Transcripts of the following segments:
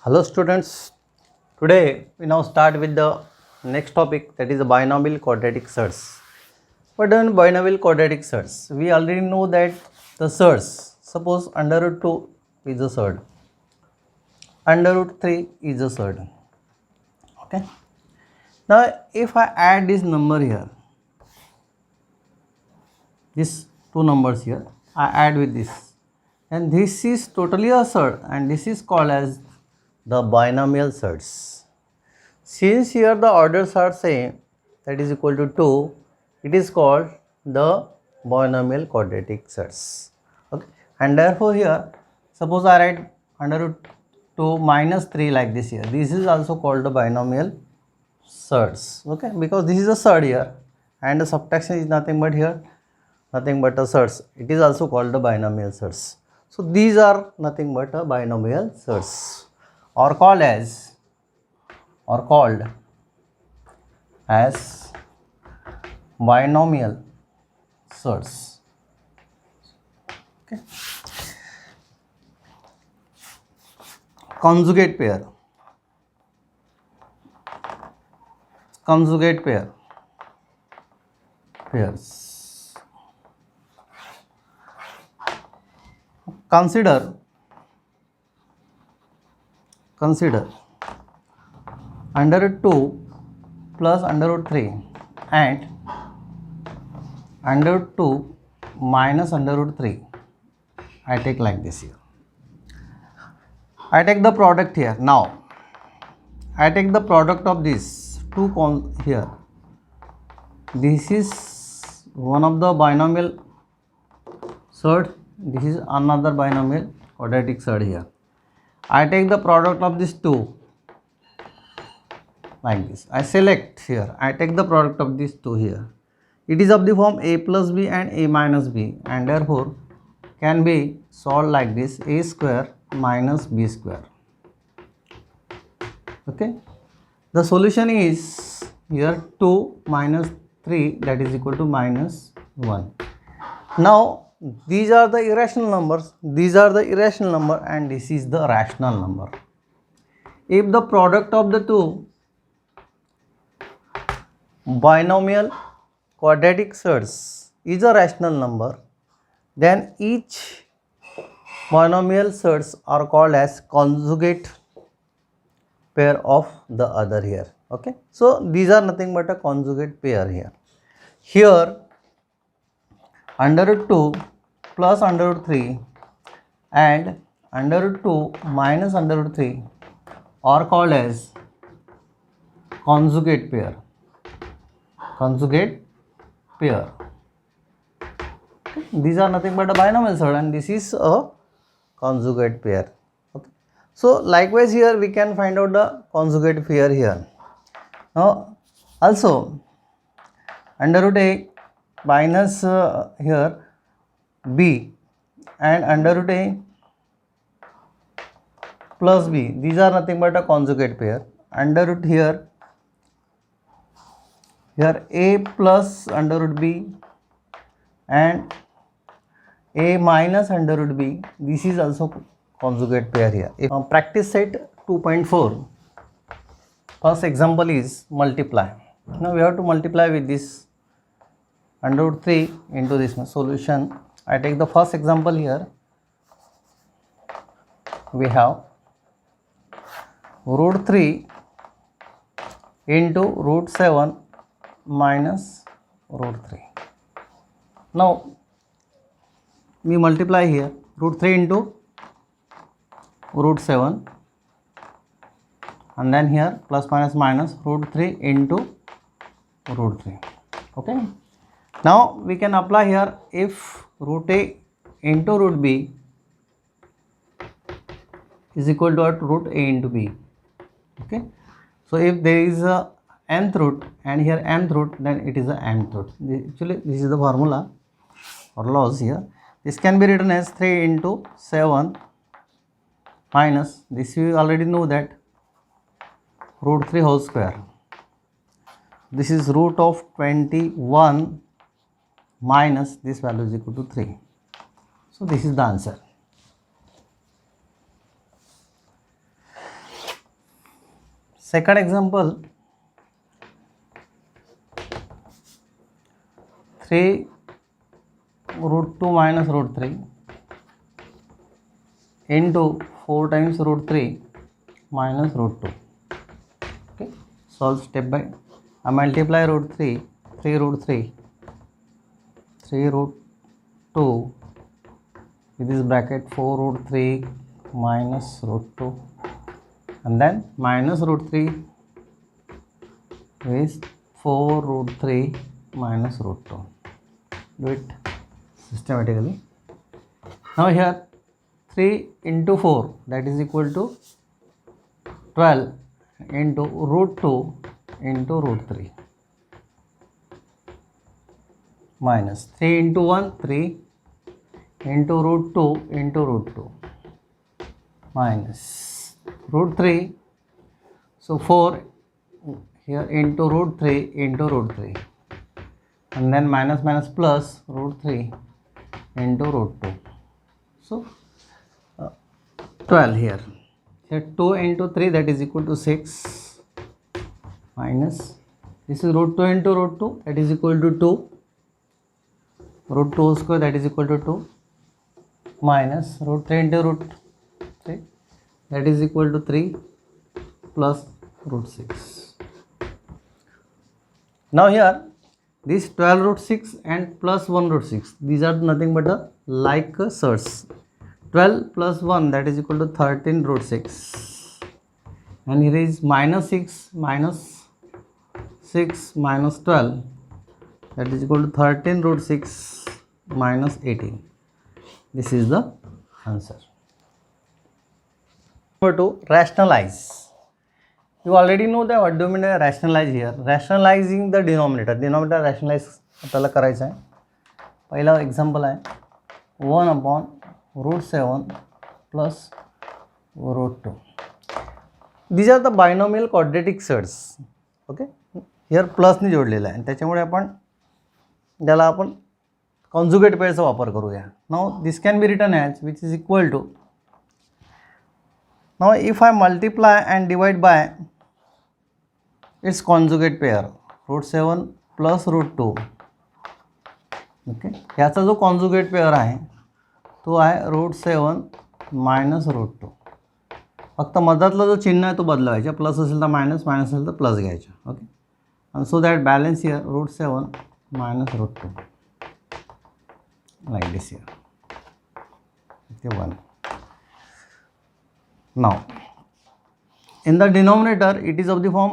Hello students, today we now start with the next topic, that is the binomial quadratic surds. What are binomial quadratic surds? We already know that the surds, suppose under root 2 is a surd, under root 3 is a surd. Okay. Now if I add this number here, these two numbers here, I add with this, and this is totally a surd, and this is called as the binomial surds. Since here the orders are same, that is equal to 2, it is called the binomial quadratic surds. Okay. And therefore here, suppose I write under root 2 minus 3 like this here, this is also called the binomial surds. Okay, because this is a surd here and the subtraction is nothing but here, nothing but a surds. It is also called the binomial surds. So these are nothing but a binomial surds, or called as binomial surds. Okay. Conjugate pair. Pairs. Consider under root 2 plus under root 3 and under root 2 minus under root 3. I take like this here. I take the product here. Now I take the product of these two here. This is one of the binomial surd. This is another binomial quadratic surd here. I take the product of these two like this. I select here. I take the product of these two here. It is of the form a plus b and a minus b, and therefore can be solved like this: a square minus b square. Okay. The solution is here 2 minus 3, that is equal to minus 1. Now these are the irrational numbers, and this is the rational number. If the product of the two binomial quadratic surds is a rational number, then each binomial surds are called as conjugate pair of the other here. Okay. So these are nothing but a conjugate pair here. Here under root 2 plus under root 3 and under root 2 minus under root 3 are called as conjugate pair. These are nothing but a binomial surd, and this is a conjugate pair. Okay. So likewise here we can find out the conjugate pair here. Now also under root a minus here b and under root a plus b, these are nothing but a conjugate pair. Under root here a plus under root b and a minus under root b, this is also conjugate pair here. If practice set 2.4, first example is multiply. Now we have to multiply with this under root 3 into this solution. I take the first example here. We have root 3 into root 7 minus root 3. Now we multiply here root 3 into root 7, and then here plus minus minus root 3 into root 3. Okay. Now we can apply here, if root a into root b is equal to root a into b. Okay. So if there is a nth root and here mth root, then it is a mth root. Actually this is the formula or laws here. This can be written as 3 into 7 minus, this you already know, that root 3 whole square. This is root of 21 minus this value is equal to 3. So this is the answer. Second example, 3 root 2 minus root 3 into 4 times root 3 minus root 2. Okay, solve step by. I multiply root 3, 3 root 3, 3 root 2 with this bracket 4 root 3 minus root 2, and then minus root 3 is 4 root 3 minus root 2. Do it systematically. Now here 3 into 4, that is equal to 12 into root 2 into root 3 minus 3 into 1, 3 into root 2 into root 2 minus root 3, so 4 here into root 3 into root 3, and then minus minus plus root 3 into root 2. So 12 here. Here 2 into 3, that is equal to 6 minus this is root 2 into root 2, that is equal to 2, root 2 square, that is equal to 2, minus root 3 into root 3, that is equal to 3 plus root 6. Now here this 12 root 6 and plus 1 root 6, these are nothing but a like surds. 12 plus 1, that is equal to 13 root 6, and here is minus 6 minus 6 minus 12, that is equal to 13 root 6 minus 18. This is the answer. Number 2, rationalize. You already know that what do you mean by rationalize here. Rationalizing the denominator. Denominator rationalize आपल्याला करायचं आहे. पहिला example आहे 1 upon root 7 plus root 2. These are the binomial quadratic surds. Okay. Here plus ने जोडलेलं आहे, त्याच्यामुळे आपण त्याला आपण कॉन्जुगेट पेअरचा वापर करूया. Now this can be written as which is equal to, now if I multiply and divide by its conjugate pair root 7 plus root 2, okay, याचा जो कॉन्जुगेट पेअर आहे तो आहे रूट 7 मायनस रूट 2. फक्त मधातला जो चिन्ह आहे तो बदलायचा, प्लस असेल तर मायनस, मायनस असेल तर प्लस घ्यायचा. Okay, and so that balance here root 7 minus root 2 like this here. Okay, 1. Now in the denominator it is of the form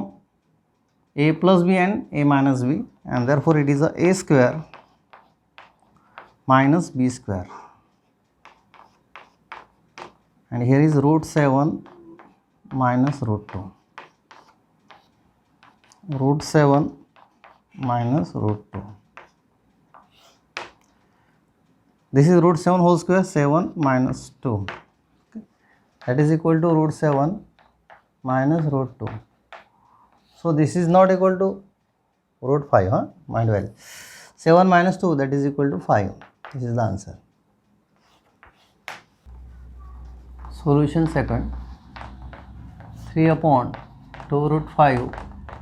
a plus b and a minus b, and therefore it is a square minus b square, and here is root 7 minus root 2, root 7 minus root 2. This is root 7 whole square, 7 minus 2. Okay. That is equal to root 7 minus root 2. So this is not equal to root 5, huh? Mind well. 7 minus 2, that is equal to 5. This is the answer. Solution second. 3 upon 2 root 5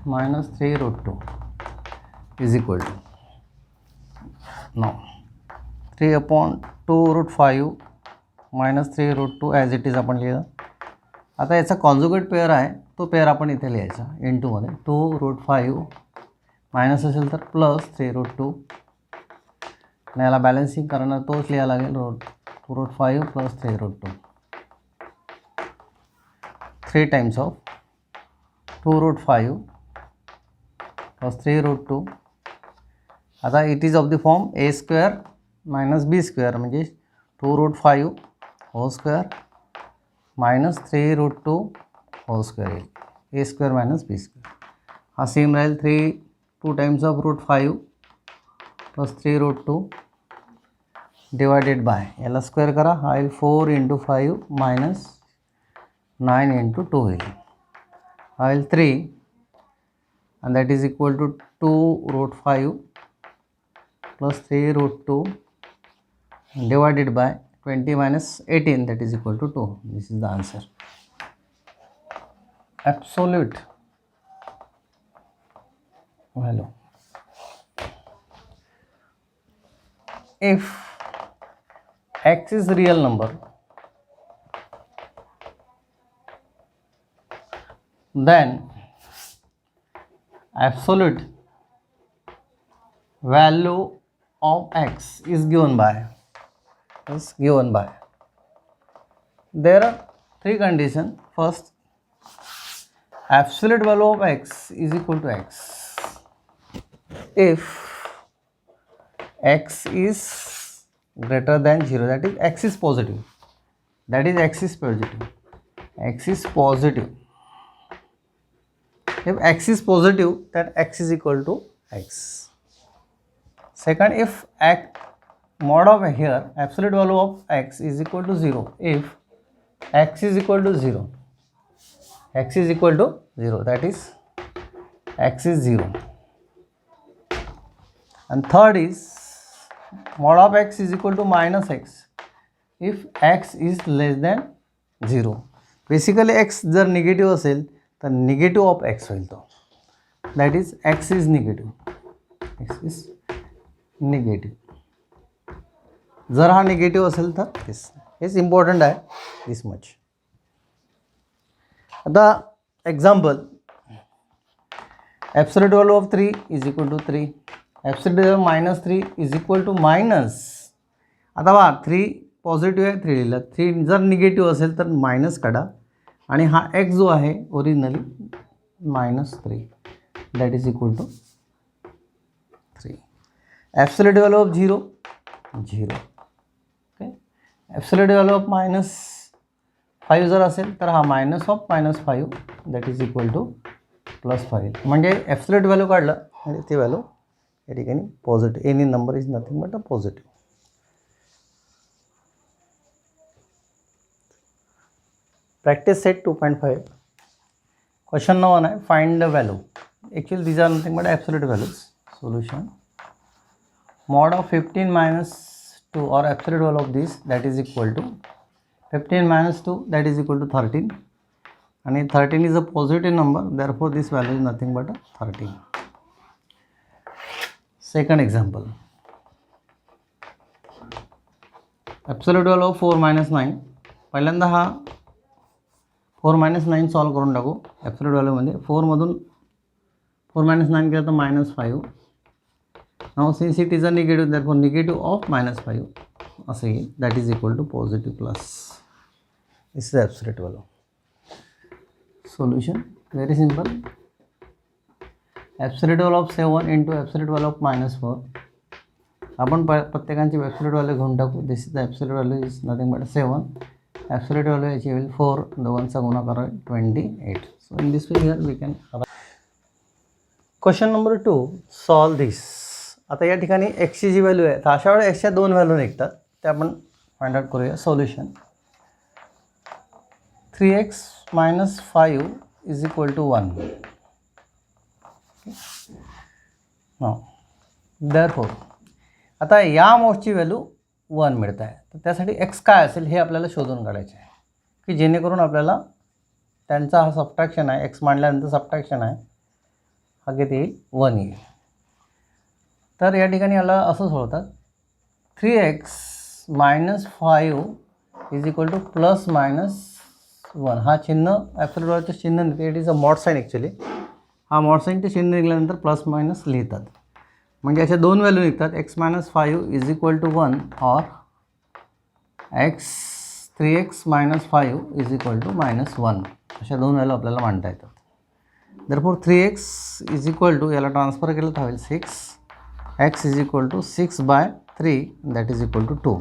minus 3 root 2 is equal to, now 3 upon 2 root 5 minus 3 root 2 as it is आपण लिहिलं. आता याचा conjugate pair आहे, तो pair आपण इथे लिहायचा इंटूमध्ये. 2 root 5 minus असेल तर प्लस 3 root 2, आणि याला बॅलन्सिंग करणार तोच लिहायला लागेल, 2 root 5 plus 3 root 2, 3 times of 2 root 5 plus 3 root 2. आता it is of the form a square minus b square, म्हणजे 2 root 5 whole square minus 3 root 2 whole square येईल, a square minus b square. हा same राहील 2 times of root 5 plus 3 root 2 divided by, याला square करा, हा येईल 4 into 5 minus 9 into 2 येईल, हा येईल 3, and that is equal to 2 root 5 plus 3 root 2 divided by 20 minus 18, that is equal to 2. This is the answer. Absolute value. If x is real number, then absolute value of x is given by there are three conditions. First, absolute value of x is equal to x if x is greater than 0, that is x is positive, x is positive. If x is positive, then x is equal to x. Second, if mod of here absolute value of x is equal to 0, if x is equal to 0, that is x is 0. And third is mod of x is equal to minus x if x is less than 0. Basically x जर negative असेल तर negative of x होईल तो, that is x is negative. जर हा negative असेल तर हेच इम्पॉर्टंट आहे, दिस मच. आता example, absolute value of 3 is equal to 3, absolute value minus 3 is equal to minus. आता बघा 3 पॉझिटिव्ह आहे, 3 लिहिलं. 3 जर निगेटिव्ह असेल तर मायनस काढा आणि हा x जो आहे originally -3, that is equal to 3. Absolute value of 0, okay. Absolute value of -5 जर असेल तर हा -5 दॅट इज इक्वल टू +5. म्हणजे ॲब्सोल्यूट व्हॅल्यू काढलं म्हणजे ती व्हॅल्यू या ठिकाणी positive, any number is nothing but a positive. Practice set 2.5. Question number 1 है, find the value. Actually these are nothing but absolute values. Solution. Mod of 15 minus 2 or absolute value of this, that is equal to 15 minus 2, that is equal to 13. And 13 is a positive number, therefore this value is nothing but a 13. Second example. Absolute value of 4 minus 9. पहिल्यांदा हा 4 minus 9 solve करून टाकू. Absolute व्हॅल्यूमध्ये 4 मधून 4 minus 9 केलं तर -5. Now since it is a negative, therefore negative of -5 असं येईल, that is equal to positive plus. This is absolute value. Solution very simple. Absolute value of 7 into absolute value of -4. आपण प्रत्येकांची absolute value घेऊन टाकू. This is the absolute value is nothing but 7. Absolute value याची होईल 4, दोघांचा गुणाकार 28. So in this way here we can. Question number 2, solve this. आता या ठिकाणी एक्सची जी व्हॅल्यू आहे तर अशा वेळेला एक्सच्या 2 व्हॅल्यू निघतात, ते आपण फाइंड आउट करूया. Solution 3x minus 5 is equal to 1. Now therefore आता या मोडची व्हॅल्यू 1 मिळत आहे, तर त्यासाठी x काय असेल हे आपल्याला शोधून काढायचे आहे, की जेणेकरून आपल्याला त्यांचा हा सबट्रॅक्शन आहे, x मांडल्यानंतर सबट्रॅक्शन आहे, हा किती येईल 1 येईल. तर या ठिकाणी याला असं सोडतात 3x minus 5 is equal to plus minus 1. हा चिन्ह ॲब्सोल्यूट व्हॅल्यूचं चिन्ह निघते, it is a mod sign actually. हा मॉड साईनचे चिन्ह निघाल्यानंतर प्लस मायनस लिहितात, म्हणजे अशा 2 व्हॅल्यू निघतात. x minus 5 is equal to 1 or 3x minus 5 is equal to -1. अशा 2 व्हॅल्यू आपल्याला मांडता येतात. therefore 3x is equal to, याला ट्रान्सफर केलं तर होईल 6. x is equal to 6/3 that is equal to 2.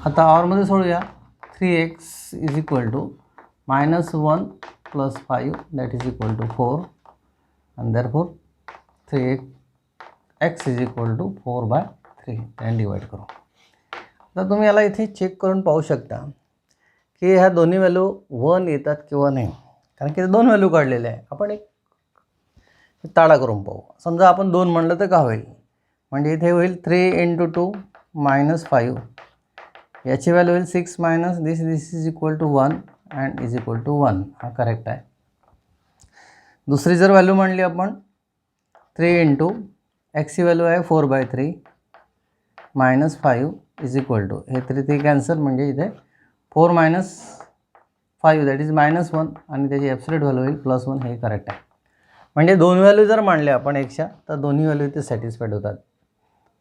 आता ऑरमध्ये सोडूया. 3x is equal to -1 plus 5 that is equal to 4 and therefore 3x is equal to 4/3 and divide करू. आता तुम्ही याला इथे चेक करून पाहू शकता की ह्या दोन्ही व्हॅल्यू 1 येतात किंवा नाही, कारण की 2 व्हॅल्यू काढलेले आहे. आपण एक ताडा करून पाहू. समजा आपण 2 म्हणलं तर का होईल, म्हणजे इथे होईल 3 × 2 -5. याची व्हॅल्यू होईल 6 minus this is equal to 1 and is equal to 1. हा करेक्ट आहे. दुसरी जर व्हॅल्यू म्हणली आपण 3 इंटू एक्सची व्हॅल्यू आहे 4/3 मायनस 5 इज इक्वल टू हे 3 कॅन्सल म्हणजे इथे 4 मायनस 5 दॅट इज -1 आणि त्याची ॲब्सोल्यूट व्हॅल्यू येईल +1 हे करेक्ट आहे. म्हणजे दोन व्हॅल्यू जर मांडल्या आपण एकच्या तर दोन्ही व्हॅल्यू इथे सॅटिस्फाईड होतात.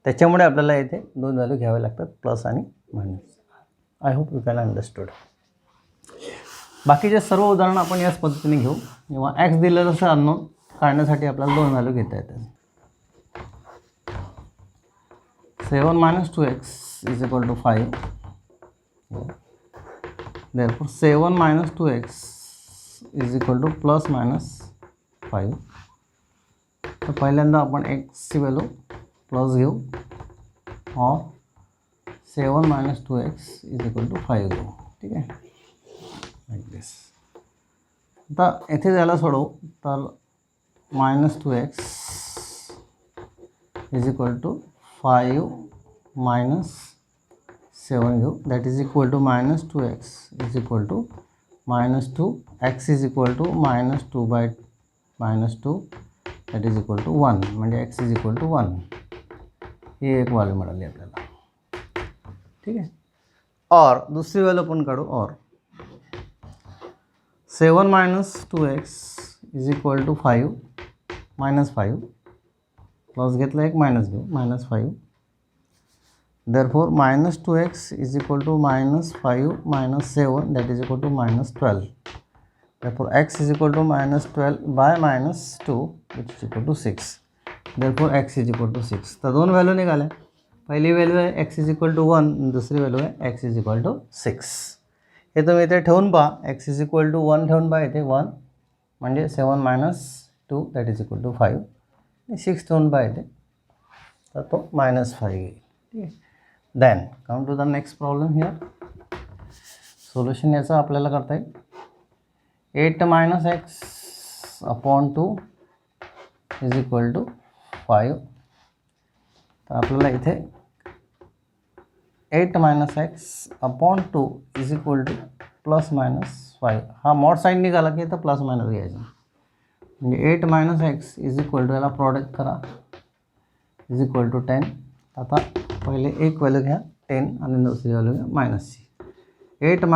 त्याच्यामुळे आपल्याला इथे दोन व्हॅल्यू घ्यावे लागतात प्लस आणि minus. I hope you can understood. बाकीचे सर्व उदाहरणं आपण याच पद्धतीने घेऊ. जेव्हा एक्स दिलेलं असं अननोन काढण्यासाठी आपल्याला दोन व्हॅल्यू घेता येतात. 7 - 2x = 5. Therefore 7 - 2x = ±5. तर पहिल्यांदा आपण एक्सची व्हॅल्यू प्लस घेऊ और 7 - 2x = 5 घेऊ. ठीक आहे, लाईक दिस. आता येथे त्याला सोडवू तर -2x = 5 - 7 घेऊ. That is equal to -2x = -2, x = -2/-2 that is equal to 1 म्हणजे x = 1. ही एक व्हॅल्यू मिळाली आपल्याला. ठीक आहे. और दुसरी व्हॅल्यू आपण काढू. और 7 - 2x = 5 -5 प्लस घेतलं एक मायनस घेऊ -5. Therefore -2x = -5 - 7 that is equal to -12. Therefore x = -12/-2 which is equal to 6. Therefore x = 6. तर दोन व्हॅल्यू निघाल्या. पहिली व्हॅल्यू आहे x = 1, दुसरी व्हॅल्यू आहे x = 6. हे तुम्ही इथे ठेवून पहा. x = 1 ठेवून पहा. इथे 1 म्हणजे 7 - 2 that is equal to 5. 6 ठेवून पहा इथे तर तो -5 येईल. ठीक आहे. Then come to the next problem here. Solution याचं आपल्याला करता येईल. 8 - x/2 = 5. तर आपल्याला इथे 8 - x/2 = ±5. हा मॉड साईन निघाला की इथं प्लस मायनस घ्यायचं. म्हणजे 8 - x याला प्रॉडक्ट करा = 10. आता पहिले एक व्हॅल्यू घ्या 10 आणि दुसरी व्हॅल्यू घ्या -ची. 8 -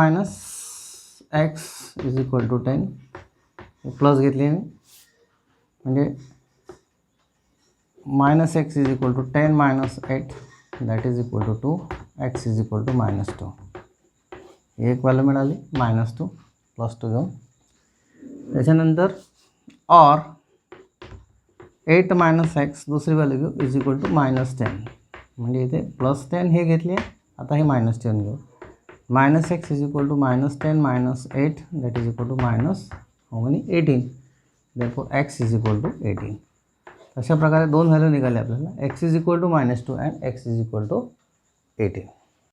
x = 10 प्लस घेतली म्हणजे -x = 10 - 8 that is equal to 2. x = -2. एक व्हॅल्यू मिळाली -2 +2 घेऊन. त्याच्यानंतर और 8 - x दुसरी व्हॅल्यू घेऊ = -10 म्हणजे इथे +10 हे घेतले. आता हे -10 घेऊ. -x = -10 - 8 that is equal to -18. Therefore x = 18. अशा प्रकारे दोन व्हॅल्यू निघाले आपल्याला. x = -2 and x = 18.